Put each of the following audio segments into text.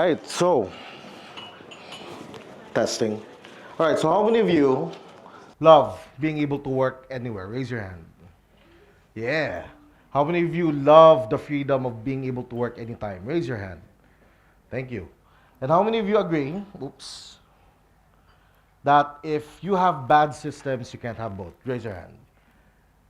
right, so testing. All right, so how many of you love being able to work anywhere? Raise your hand. Yeah. How many of you love the freedom of being able to work anytime? Raise your hand. Thank you. And how many of you agree, oops, that if you have bad systems, you can't have both? Raise your hand.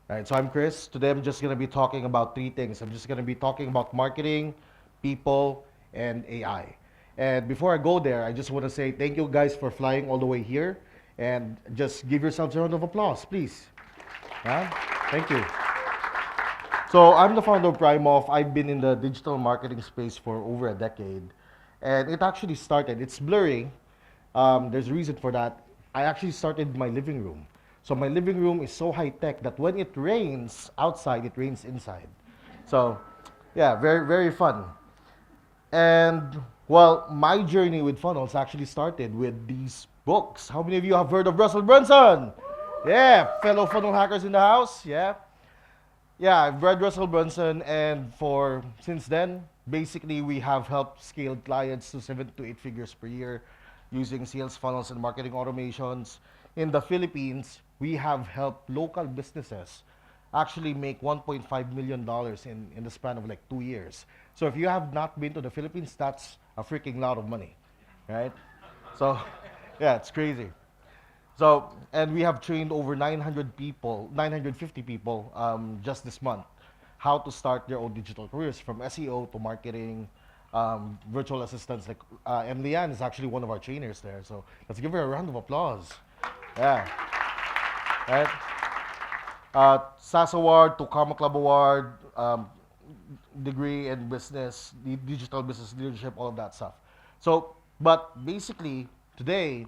All right, so I'm Chris. Today I'm just going to be talking about three things. I'm just going to be talking about marketing, people, and AI. And before I go there, I just want to say thank you guys for flying all the way here. And just give yourselves a round of applause, please. Yeah? Thank you. So I'm the founder of Primoff. I've been in the digital marketing space for over a decade. And it actually started, it's blurry. There's a reason for that. I actually started in my living room. So my living room is so high tech that when it rains outside, it rains inside. So yeah, very, very fun. And well, my journey with funnels actually started with these books. How many of you have heard of Russell Brunson? Yeah, fellow funnel hackers in the house. Yeah. Yeah, I've read Russell Brunson, and for since then, basically we have helped scale clients to 7 to 8 figures per year using sales funnels and marketing automations. In the Philippines, we have helped local businesses actually make $1.5 million in the span of like 2 years. So if you have not been to the Philippines, that's a freaking lot of money, right? So yeah, it's crazy. So, and we have trained over 900 people, 950 people just this month, how to start their own digital careers from SEO to marketing, virtual assistants. Like, and Leanne is actually one of our trainers there. So let's give her a round of applause. Yeah, right? SAS Award to Karma Club Award, degree in business, digital business leadership, all of that stuff. So, but basically, today,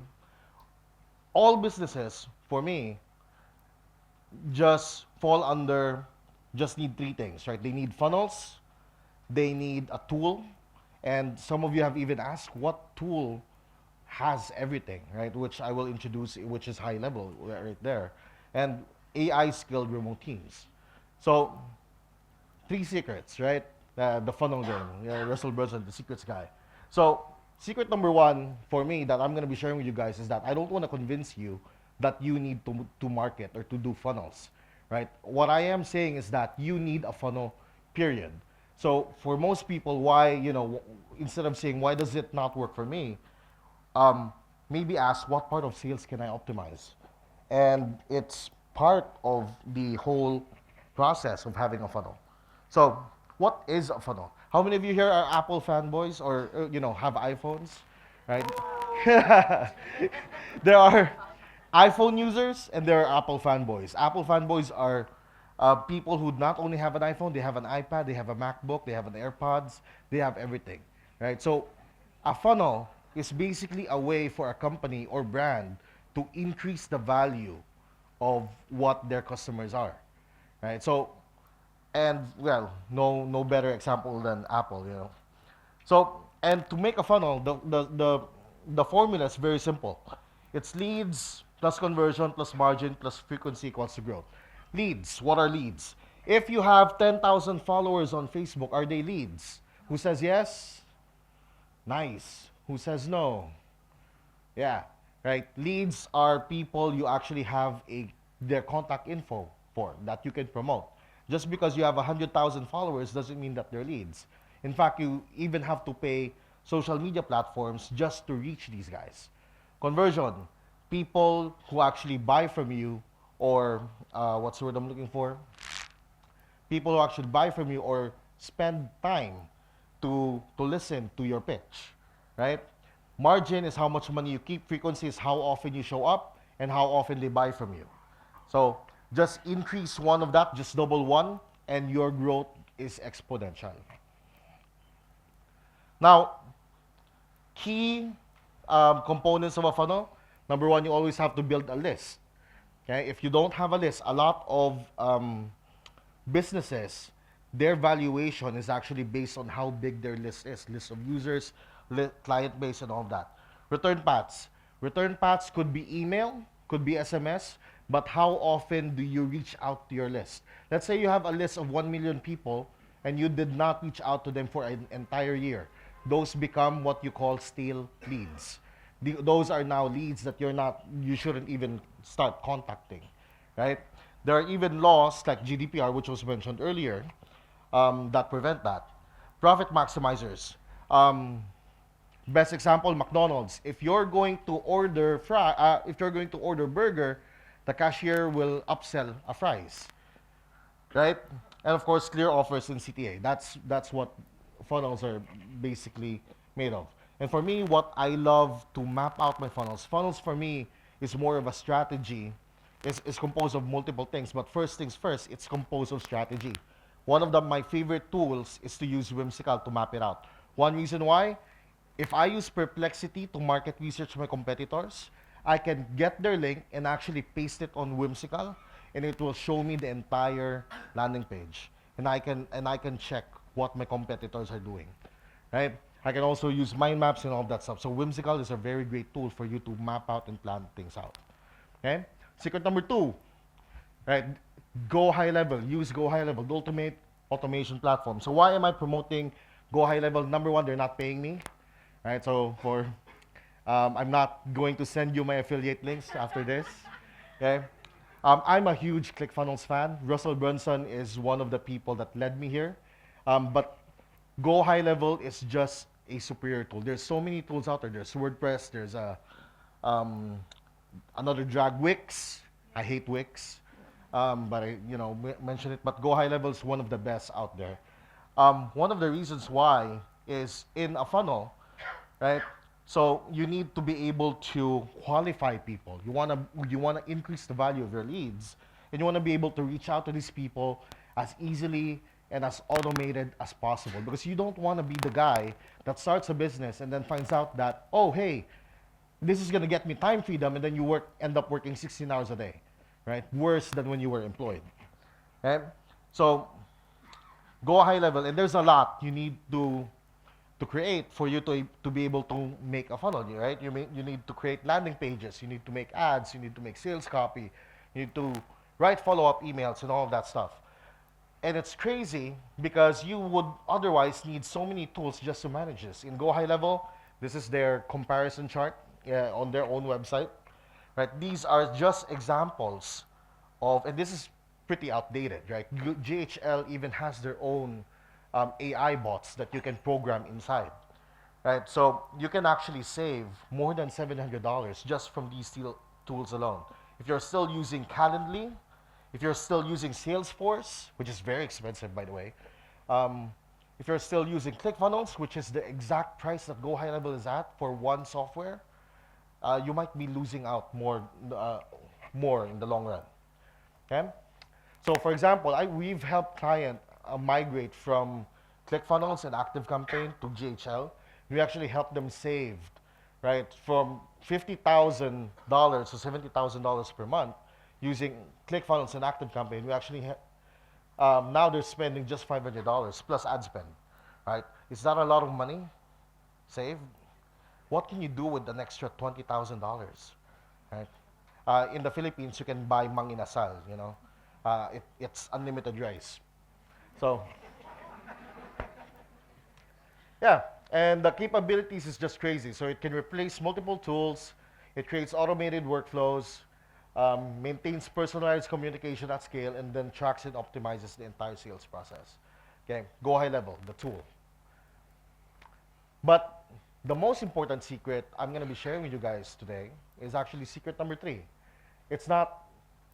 all businesses, for me, just fall under, just need three things, right? They need funnels, they need a tool, and some of you have even asked what tool has everything, right? Which I will introduce, which is high level right there. And AI skilled remote teams. So, three secrets, right? The funnel game, Russell Brunson, the secrets guy. So, secret number one for me that I'm going to be sharing with you guys is that I don't want to convince you that you need to market or to do funnels, right? What I am saying is that you need a funnel, period. So for most people, why, instead of saying, why does it not work for me? Maybe ask, what part of sales can I optimize? And it's part of the whole process of having a funnel. So what is a funnel? How many of you here are Apple fanboys or, have iPhones, right? There are iPhone users and there are Apple fanboys. Apple fanboys are people who not only have an iPhone, they have an iPad, they have a MacBook, they have an AirPods, they have everything, right? So a funnel is basically a way for a company or brand to increase the value of what their customers are, right? So, and well, no better example than Apple. So, and to make a funnel, the formula is very simple. It's leads plus conversion plus margin plus frequency equals to growth. Leads, what are leads? If you have 10,000 followers on Facebook, are they leads? Who says yes? Nice. Who says no? Yeah, right. Leads are people you actually have their contact info for that you can promote. Just because you have 100,000 followers doesn't mean that they're leads. In fact, you even have to pay social media platforms just to reach these guys. Conversion, people who actually buy from you, or what's the word I'm looking for? People who actually buy from you or spend time to listen to your pitch, right? Margin is how much money you keep. Frequency is how often you show up and how often they buy from you. So just increase one of that, just double one, and your growth is exponential. Now, key components of a funnel. Number one, you always have to build a list. Okay, if you don't have a list, a lot of businesses, their valuation is actually based on how big their list is, list of users, client base, and all of that. Return paths. Return paths could be email, could be SMS, but how often do you reach out to your list? Let's say you have a list of 1 million people and you did not reach out to them for an entire year. those become what you call stale leads. Those are now leads that you shouldn't even start contacting, right? There are even laws like GDPR, which was mentioned earlier, that prevent that. Profit maximizers. Best example, McDonald's. If you're going to order burger, the cashier will upsell a fries, right? And of course, clear offers in CTA. That's what funnels are basically made of. And for me, what I love to map out my funnels for me is more of a strategy. Is composed of multiple things, but first things first, it's composed of strategy. One of my favorite tools is to use Whimsical to map it out. One reason why, if I use Perplexity to market research my competitors, I can get their link and actually paste it on Whimsical, and it will show me the entire landing page, and I can check what my competitors are doing, right? I can also use mind maps and all that stuff. So Whimsical is a very great tool for you to map out and plan things out. Okay? Secret number 2, right? Go high level. Use Go High Level, the ultimate automation platform. So why am I promoting Go High Level? Number 1, they're not paying me, right? So I'm not going to send you my affiliate links after this. Okay? I'm a huge ClickFunnels fan. Russell Brunson is one of the people that led me here. But Go High Level is just a superior tool. There's so many tools out there. There's WordPress. There's another drag, Wix. I hate Wix, but I mention it. But Go High Level is one of the best out there. One of the reasons why is in a funnel, right? So you need to be able to qualify people. You wanna increase the value of your leads, and you wanna be able to reach out to these people as easily and as automated as possible, because you don't want to be the guy that starts a business and then finds out that, oh hey, this is gonna get me time freedom, and then you end up working 16 hours a day, right? Worse than when you were employed. Okay? So Go high level, and there's a lot you need to create for you to be able to make a funnel, right? You need to create landing pages, you need to make ads, you need to make sales copy, you need to write follow-up emails and all of that stuff. And it's crazy because you would otherwise need so many tools just to manage this. In Go High Level, this is their comparison chart on their own website, right? These are just examples of, and this is pretty outdated, right? GHL even has their own AI bots that you can program inside, right? So you can actually save more than $700 just from these tools alone. If you're still using Calendly, if you're still using Salesforce, which is very expensive, by the way, if you're still using ClickFunnels, which is the exact price that Go High Level is at for one software, you might be losing out more in the long run. Okay? So, for example, we've helped clients migrate from ClickFunnels and ActiveCampaign to GHL. We actually helped them save, right, from $50,000 to $70,000 per month using ClickFunnels and ActiveCampaign. We actually now they're spending just $500 plus ad spend, right? Is that a lot of money saved? What can you do with an extra $20,000, right? In the Philippines, you can buy mang inasal, it's unlimited rice. So, yeah, and the capabilities is just crazy. So it can replace multiple tools, it creates automated workflows, maintains personalized communication at scale, and then tracks and optimizes the entire sales process. Okay, Go High Level, the tool. But the most important secret I'm going to be sharing with you guys today is actually secret number 3. It's not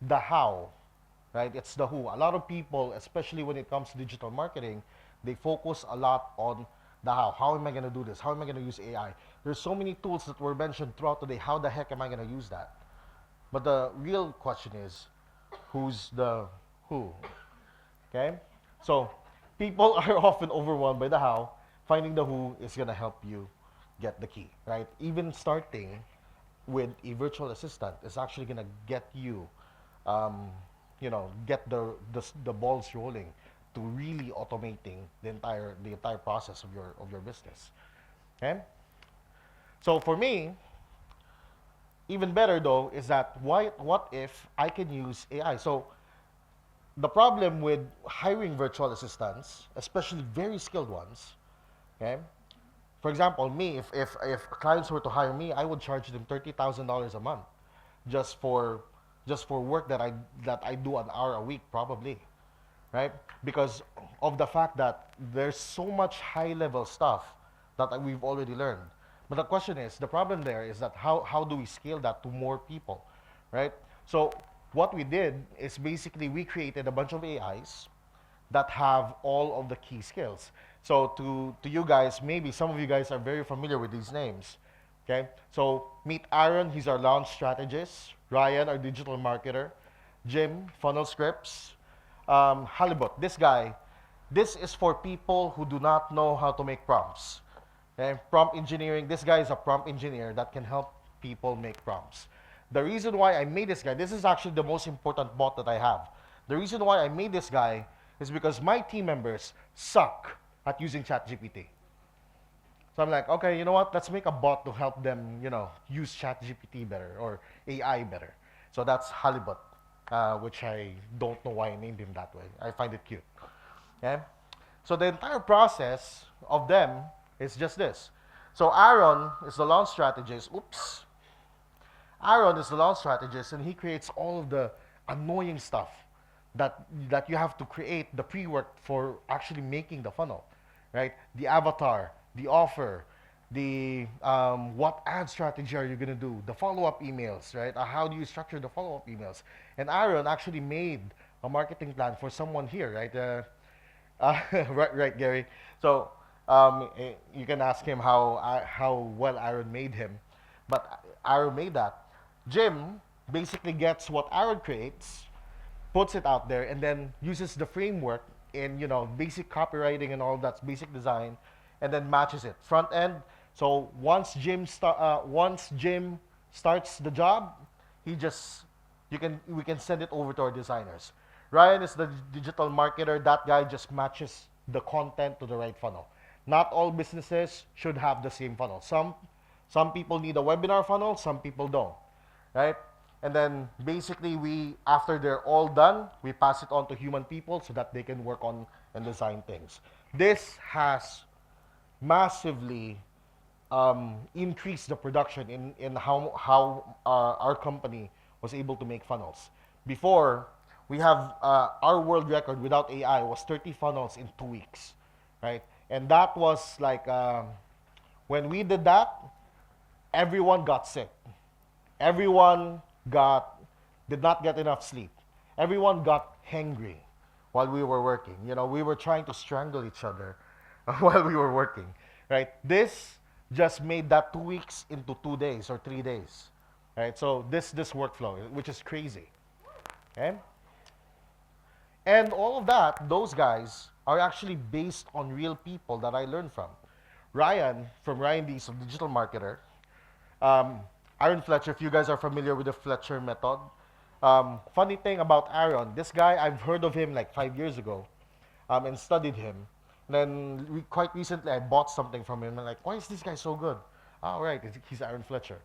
the how, right? It's the who. A lot of people, especially when it comes to digital marketing, they focus a lot on the how. How am I going to do this? How am I going to use AI? There's so many tools that were mentioned throughout the day. How the heck am I going to use that? But the real question is, who's the who? Okay? So people are often overwhelmed by the how. Finding the who is going to help you get the key, right? Even starting with a virtual assistant is actually going to get you, get the balls rolling to really automating the entire process of your business. Okay? So for me, even better though is that what if I can use AI? So the problem with hiring virtual assistants, especially very skilled ones, okay? For example, me, if clients were to hire me, I would charge them $30,000 a month just for just for work that I do an hour a week probably, right? Because of the fact that there's so much high level stuff that we've already learned. But the question is, the problem there is that how do we scale that to more people, right? So what we did is basically we created a bunch of AIs that have all of the key skills. So to you guys, maybe some of you guys are very familiar with these names. Okay? So meet Aaron, he's our launch strategist. Ryan, our digital marketer. Jim, funnel scripts. Halibut, this guy, this is for people who do not know how to make prompts. Okay? Prompt engineering, this guy is a prompt engineer that can help people make prompts. The reason why I made this guy, this is actually the most important bot that I have. The reason why I made this guy is because my team members suck at using ChatGPT. So I'm like, okay, you know what? Let's make a bot to help them, use ChatGPT better or AI better. So that's Halibut, which I don't know why I named him that way. I find it cute. Okay? So the entire process of them is just this. So Aaron is the launch strategist. Oops. Aaron is the launch strategist, and he creates all of the annoying stuff that you have to create the pre-work for actually making the funnel, right? The avatar, the offer, the what ad strategy are you gonna do, the follow-up emails, right? How do you structure the follow-up emails? And Aaron actually made a marketing plan for someone here, right? Right, Gary. So you can ask him how well Aaron made him, but Aaron made that. Jim basically gets what Aaron creates, puts it out there, and then uses the framework in basic copywriting and all that basic design, and then matches it front end. So once Jim starts the job, we can send it over to our designers. Ryan is the digital marketer. That guy just matches the content to the right funnel. Not all businesses should have the same funnel. Some people need a webinar funnel, some people don't, right? And then basically after they're all done, we pass it on to human people so that they can work on and design things. This has massively increased the production in how our company was able to make funnels. Before, we have our world record without AI was 30 funnels in 2 weeks, right? And that was like, when we did that, everyone got sick. Everyone did not get enough sleep. Everyone got hangry while we were working. We were trying to strangle each other while we were working, right? This just made that 2 weeks into 2 days or 3 days, right? So this workflow, which is crazy, okay? And all of that, those guys are actually based on real people that I learned from. Ryan, from Ryan Dees, a digital marketer. Aaron Fletcher, if you guys are familiar with the Fletcher method. Funny thing about Aaron, this guy, I've heard of him like 5 years ago and studied him. And then quite recently, I bought something from him. And I'm like, why is this guy so good? Oh, right, he's Aaron Fletcher.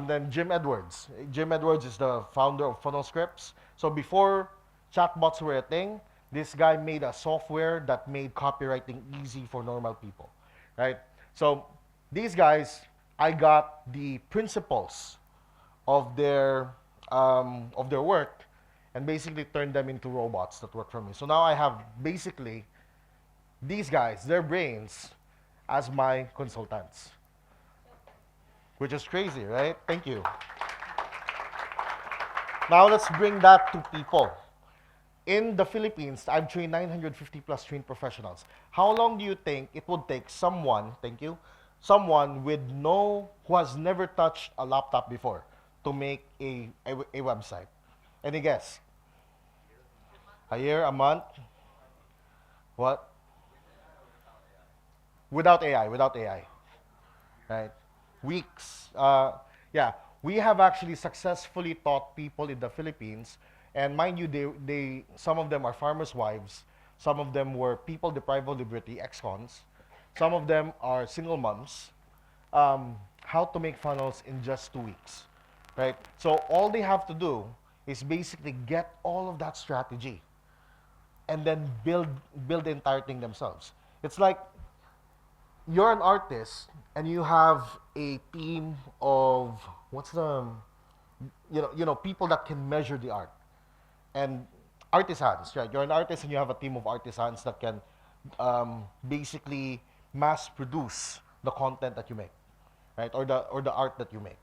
Then Jim Edwards. Jim Edwards is the founder of Funnel Scripts. So before chatbots were a thing, this guy made a software that made copywriting easy for normal people, right? So these guys, I got the principles of their work and basically turned them into robots that work for me. So now I have basically these guys, their brains, as my consultants, which is crazy, right? Thank you. Now let's bring that to people. In the Philippines, I've trained 950 plus trained professionals. How long do you think it would take someone, thank you, someone who has never touched a laptop before to make a website? Any guess? A year, a month? What? Without AI, right? Weeks. Yeah, we have actually successfully taught people in the Philippines, and mind you, some of them are farmers' wives, some of them were people deprived of liberty, ex-cons, some of them are single moms, how to make funnels in just 2 weeks, right? So all they have to do is basically get all of that strategy and then build the entire thing themselves. It's like you're an artist and you have a team of what's the people that can measure the art and artisans, right? You're an artist and you have a team of artisans that can basically mass produce the content that you make, right? Or the art that you make,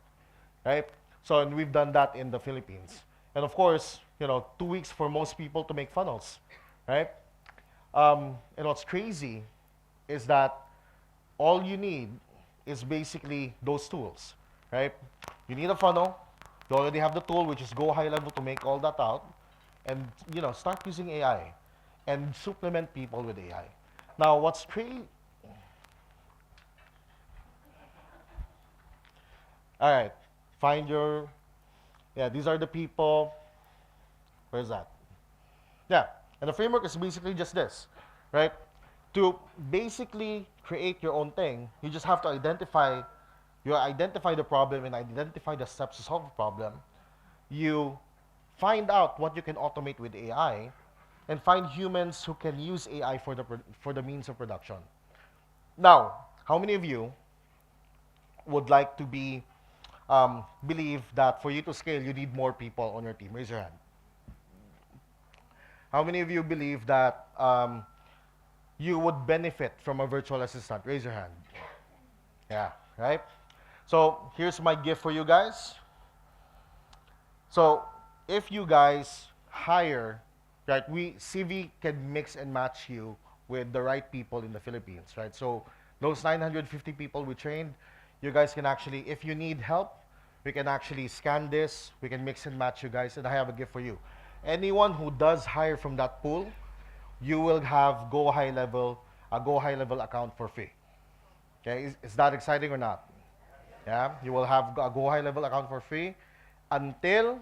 right? So and we've done that in the Philippines, and of course, 2 weeks for most people to make funnels, right? And what's crazy is that all you need is basically those tools, right? You need a funnel. You already have the tool, which is go high level to make all that out, and start using AI, and supplement people with AI. Now, what's crazy? All right, find your. Yeah, these are the people. Where's that? Yeah, and the framework is basically just this, right? To basically create your own thing, you just have to identify the problem and identify the steps to solve the problem. You find out what you can automate with AI, and find humans who can use AI for the means of production. Now, how many of you would like to believe that for you to scale, you need more people on your team? Raise your hand. How many of you believe that you would benefit from a virtual assistant? Raise your hand. Yeah, right? So here's my gift for you guys. So if you guys hire, right, CV can mix and match you with the right people in the Philippines, right? So those 950 people we trained, you guys can actually, if you need help, we can actually scan this, we can mix and match you guys, and I have a gift for you. Anyone who does hire from that pool, you will have a Go High Level account for free. Okay, is that exciting or not? Yeah, you will have a Go High Level account for free until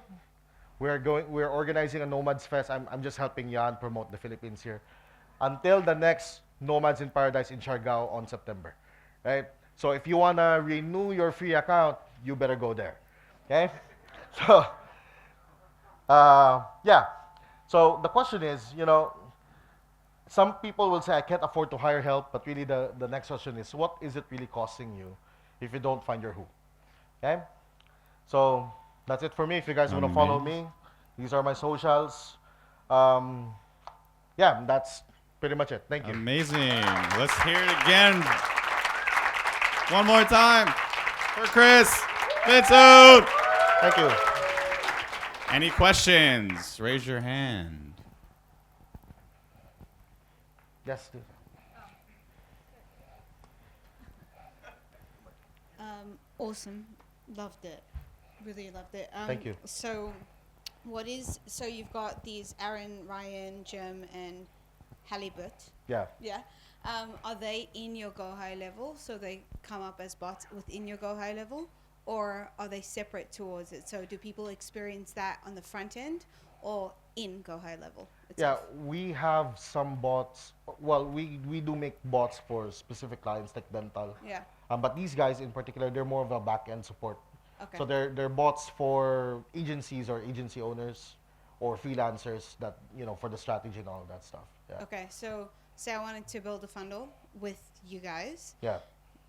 we're organizing a Nomads Fest. I'm just helping Jan promote the Philippines here. Until the next Nomads in Paradise in Siargao on September. Right? So if you wanna renew your free account, you better go there. Okay? So yeah. So the question is, some people will say I can't afford to hire help, but really the next question is what is it really costing you if you don't find your who? Okay? So that's it for me. If you guys want to follow me, these are my socials. Um, yeah, that's pretty much it. Thank you. Amazing. Let's hear it again. One more time for Cris Vinson. Thank you. Any questions? Raise your hand. Yes, dude. Awesome. Loved it. Really loved it. Thank you. So you've got these Aaron, Ryan, Jim, and Halibut. Yeah. Yeah. Are they in your Go High level? So they come up as bots within your Go High level? Or are they separate towards it? So do people experience that on the front end or in Go High level itself? Yeah, we have some bots. Well, we do make bots for specific clients like dental. Yeah. But these guys in particular, they're more of a back-end support. Okay. So they're bots for agencies or agency owners or freelancers that, for the strategy and all of that stuff. Yeah. Okay. So say I wanted to build a funnel with you guys. Yeah.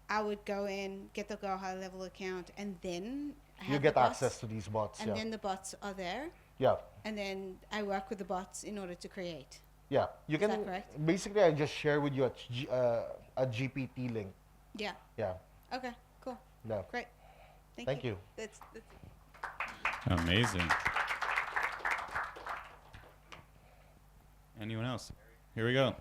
I would go in, get the Go High level account, and then have You get the bots, access to these bots. and Yeah. then the bots are there, Yeah. and then I work with the bots in order to create. Yeah. You Is can that correct? basically I just share with you a GPT link. Yeah. Yeah. Okay. Cool. Yeah. Great. Thank you. That's Amazing. Anyone else? Here we go.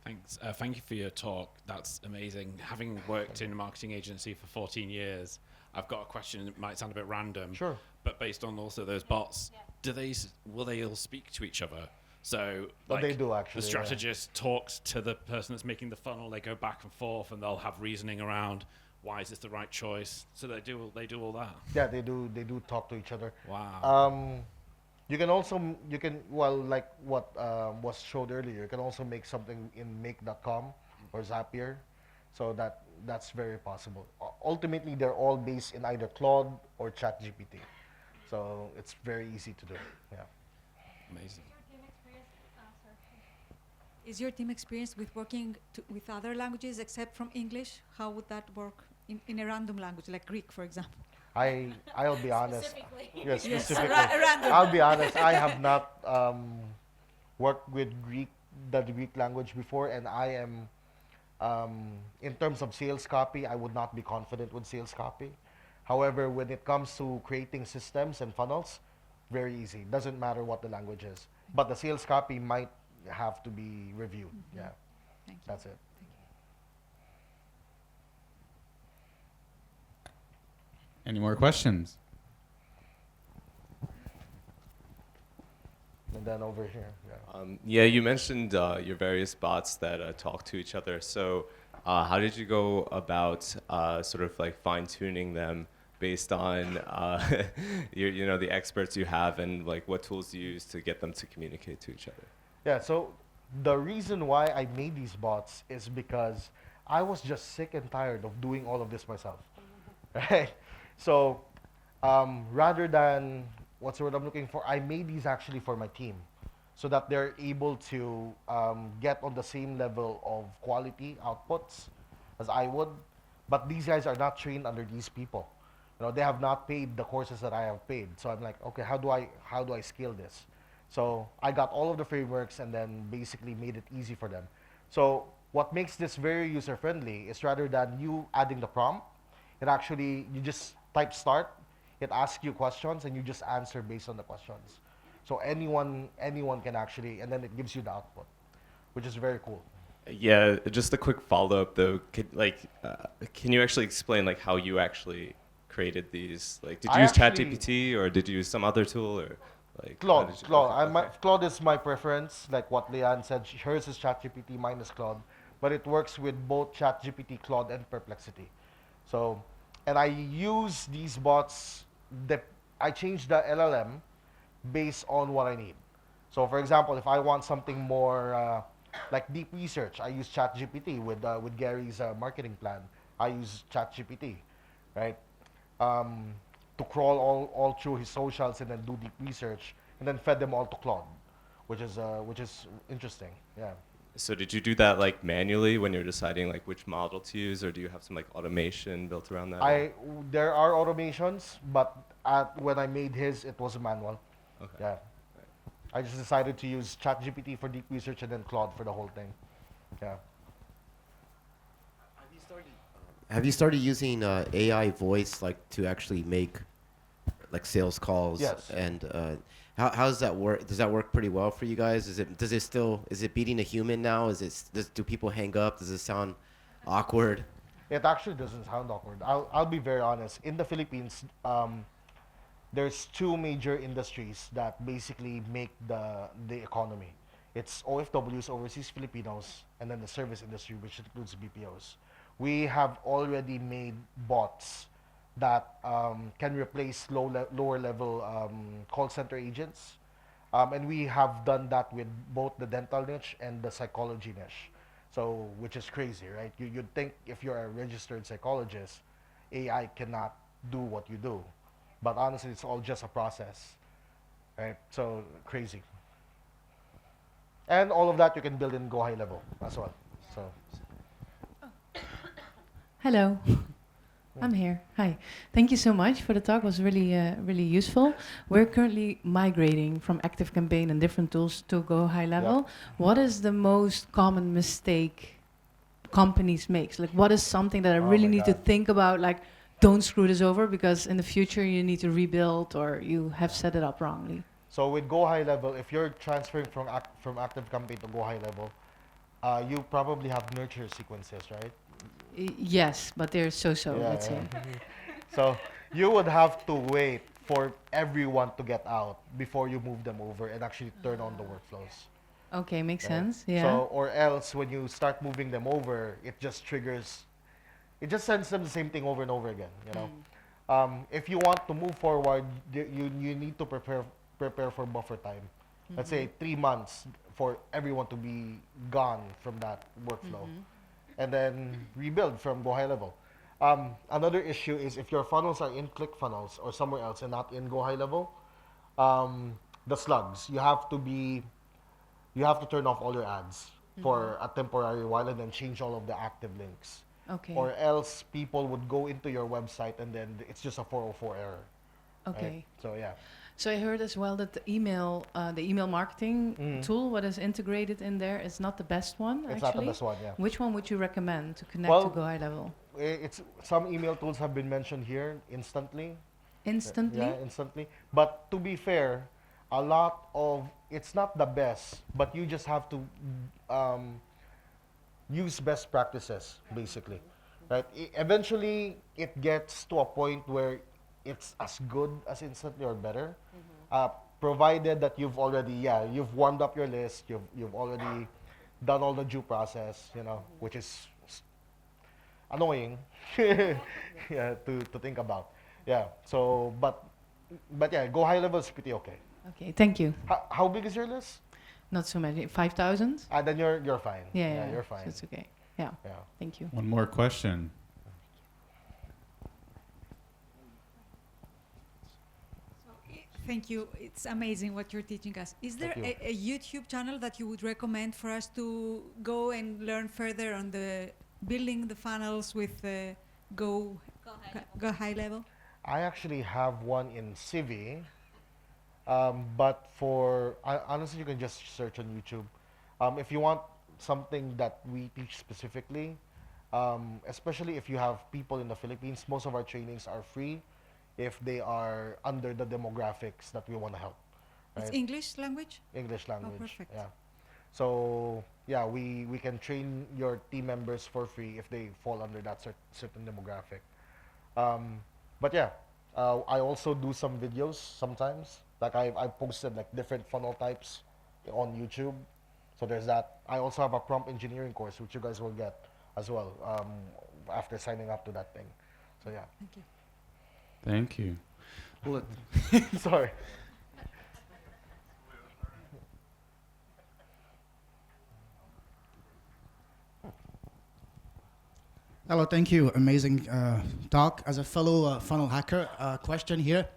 Thanks. Thank you for your talk. That's amazing. Having worked in a marketing agency for 14 years, I've got a question. It might sound a bit random. Sure. But based on also those bots, will they all speak to each other? So But they do actually. the strategist talks to the person that's making the funnel. They go back and forth, and they'll have reasoning around why is this the right choice. So they do all that. Yeah, they do talk to each other. Wow. You can also like what was showed earlier. You can also make something in make.com or Zapier, so that's very possible. Ultimately, they're all based in either Claude or ChatGPT, so it's very easy to do. Yeah. Amazing. Is your team experienced with working with other languages except from English? How would that work in a random language, like Greek, for example? I'll be honest. Yes, Yes, specifically. random. I'll be honest. I have not worked with the Greek language before, and I am, in terms of sales copy, I would not be confident with sales copy. However, when it comes to creating systems and funnels, very easy. Doesn't matter what the language is, but the sales copy might have to be reviewed. Yeah, Thank you. that's it. Any more questions? And then over here, yeah. Yeah, you mentioned your various bots that talk to each other. So how did you go about sort of like fine-tuning them based on the experts you have, and like what tools you use to get them to communicate to each other? Yeah, so the reason why I made these bots is because I was just sick and tired of doing all of this myself, right? So rather than, what's the word I'm looking for? I made these actually for my team so that they're able to get on the same level of quality outputs as I would. But these guys are not trained under these people. You know, they have not paid the courses that I have paid. So I'm like, okay, how do I scale this? So I got all of the frameworks and then basically made it easy for them. So what makes this very user-friendly is rather than you adding the prompt, it actually, you just type start, it asks you questions and you just answer based on the questions. So anyone can actually, and then it gives you the output, which is very cool. Yeah, just a quick follow-up though. Can you actually explain like how you actually created these? Like, did you use ChatGPT or did you use some other tool, or like Claude. Okay. Claude is my preference. Like what Leanne said, hers is ChatGPT, mine is Claude. But it works with both ChatGPT, Claude, and Perplexity. So, and I use these bots. I change the LLM based on what I need. So, for example, if I want something more like deep research, I use ChatGPT with Gary's marketing plan. I use ChatGPT, right? To crawl all through his socials and then do deep research and then fed them all to Claude, which is interesting. Yeah. So did you do that like manually when you're deciding like which model to use, or do you have some like automation built around that? There are automations, but when I made his, it was manual. Okay. Yeah. I just decided to use ChatGPT for deep research and then Claude for the whole thing. Yeah. Have you started using AI voice like to actually make like sales calls? Yes. And how does that work? Does that work pretty well for you guys? Is it beating a human now? Do people hang up? Does it sound awkward? It actually doesn't sound awkward. I'll be very honest. In the Philippines, there's two major industries that basically make the economy. It's OFWs, overseas Filipinos, and then the service industry, which includes BPOs. We have already made bots that can replace lower level call center agents. And we have done that with both the dental niche and the psychology niche. So, which is crazy, right? You'd think if you're a registered psychologist, AI cannot do what you do. But honestly, it's all just a process, right? So, crazy. And all of that you can build in Go High Level as well. So, Hello, I'm here. Hi. Thank you so much for the talk. It was really, really useful. We're currently migrating from Active Campaign and different tools to Go High Level. What is the most common mistake companies make? Like, what is something that I really need to think about? Like, don't screw this over because in the future you need to rebuild or you have set it up wrongly. So with Go High Level, if you're transferring from Active Campaign to Go High Level, you probably have nurture sequences, right? Yes, but they're so-so, let's say. So you would have to wait for everyone to get out before you move them over and actually turn on the workflows. Okay, makes Right? sense. Yeah. So, or else when you start moving them over, it just sends them the same thing over and over again. You know, if you want to move forward, you need to prepare for buffer time. Let's say 3 months for everyone to be gone from that workflow, and then rebuild from Go High Level. Another issue is if your funnels are in ClickFunnels or somewhere else and not in Go High Level, the slugs. You have to turn off all your ads for a temporary while and then change all of the active links. Okay. Or else people would go into your website and then it's just a 404 error. Okay. Right? So yeah. So I heard as well that the email marketing tool, what is integrated in there, is not the best one. It's actually. not the best one, yeah. Which one would you recommend to connect Well, to Go High Level? It's some email tools have been mentioned here instantly. Instantly. Yeah, instantly. But to be fair, a lot of it's not the best, but you just have to use best practices basically, right? Eventually, it gets to a point where it's as good as instantly or better, provided that you've already you've warmed up your list, you've already done all the due process, which is annoying, yeah, to think about. Yeah. So, but yeah, Go High Level is pretty okay. Okay, thank you. How big is your list? Not so many. 5,000? Then you're fine. Yeah, You're fine. So it's okay. Yeah. Yeah. Thank you. One more question. Thank you. It's amazing what you're teaching us. Is there Thank a YouTube channel that you would recommend for us to go and learn further on the building the funnels with Go High Level? I actually have one in Civi, but honestly, you can just search on YouTube. If you want something that we teach specifically, especially if you have people in the Philippines, most of our trainings are free if they are under the demographics that we want to help. Right? It's English language? English language. perfect. Yeah. So yeah, we can train your team members for free if they fall under that certain demographic. But yeah, I also do some videos sometimes. Like I posted like different funnel types on YouTube. So there's that. I also have a prompt engineering course which you guys will get as well after signing up to that thing. So yeah. Thank you. Thank you. Sorry. Hello, thank you. Amazing talk. As a fellow funnel hacker, question here.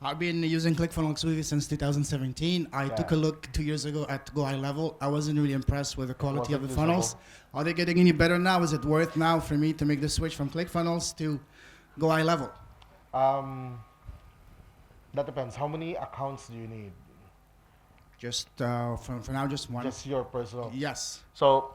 I've been using ClickFunnels since 2017. I took a look 2 years ago at Go High Level. I wasn't really impressed with the quality of the funnels. Are they getting any better now? Is it worth now for me to make the switch from ClickFunnels to Go High Level? That depends. How many accounts do you need? Just for now, just one. Just your personal. Yes. So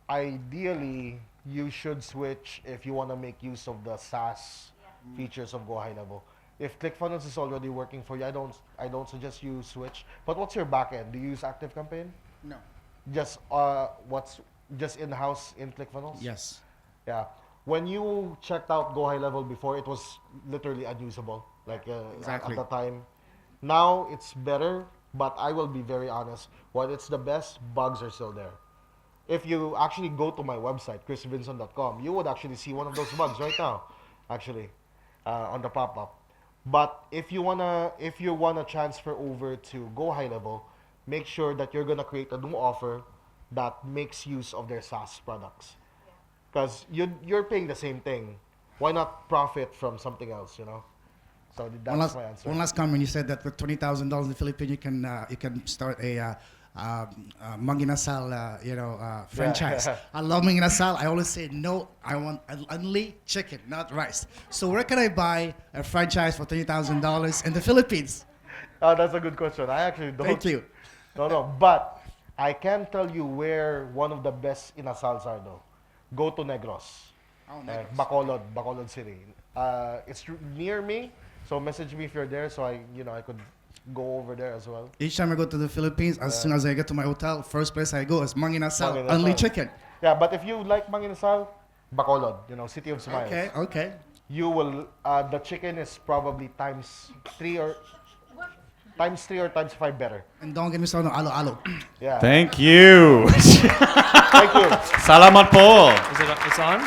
ideally, you should switch if you want to make use of the SaaS features of Go High Level. If ClickFunnels is already working for you, I don't suggest you switch. But what's your backend? Do you use ActiveCampaign? No. Just just in-house in ClickFunnels? Yes. Yeah. When you checked out Go High Level before, it was literally unusable. Like Exactly. at the time. Now it's better, but I will be very honest. While it's the best, bugs are still there. If you actually go to my website, chrisvinson.com, you would actually see one of those bugs right now, actually, on the pop-up. But if you wanna transfer over to Go High Level, make sure that you're gonna create a new offer that makes use of their SaaS products, because you're paying the same thing. Why not profit from something else? So that's my answer. One last comment. You said that with $20,000 in the Philippines, you can start a Manginasal, franchise. Yeah. I love Manginasal. I always say no. I want only chicken, not rice. So where can I buy a franchise for $20,000 in the Philippines? That's a good question. I actually don't. Thank you. No. But I can tell you where one of the best inasals are though. Go to Negros. Oh, Negros. Bacolod City. It's near me, so message me if you're there, so I could go over there as well. Each time I go to the Philippines, as soon as I get to my hotel, first place I go is Manginasal, Manginasal. only chicken. Yeah, but if you like Manginasal, Bacolod, City of Smiles. Okay. You will. The chicken is probably times 3 or times 5 better. And don't get me started on alo-alo. Yeah. Thank you. Thank you. Salamat po. Is it? It's on.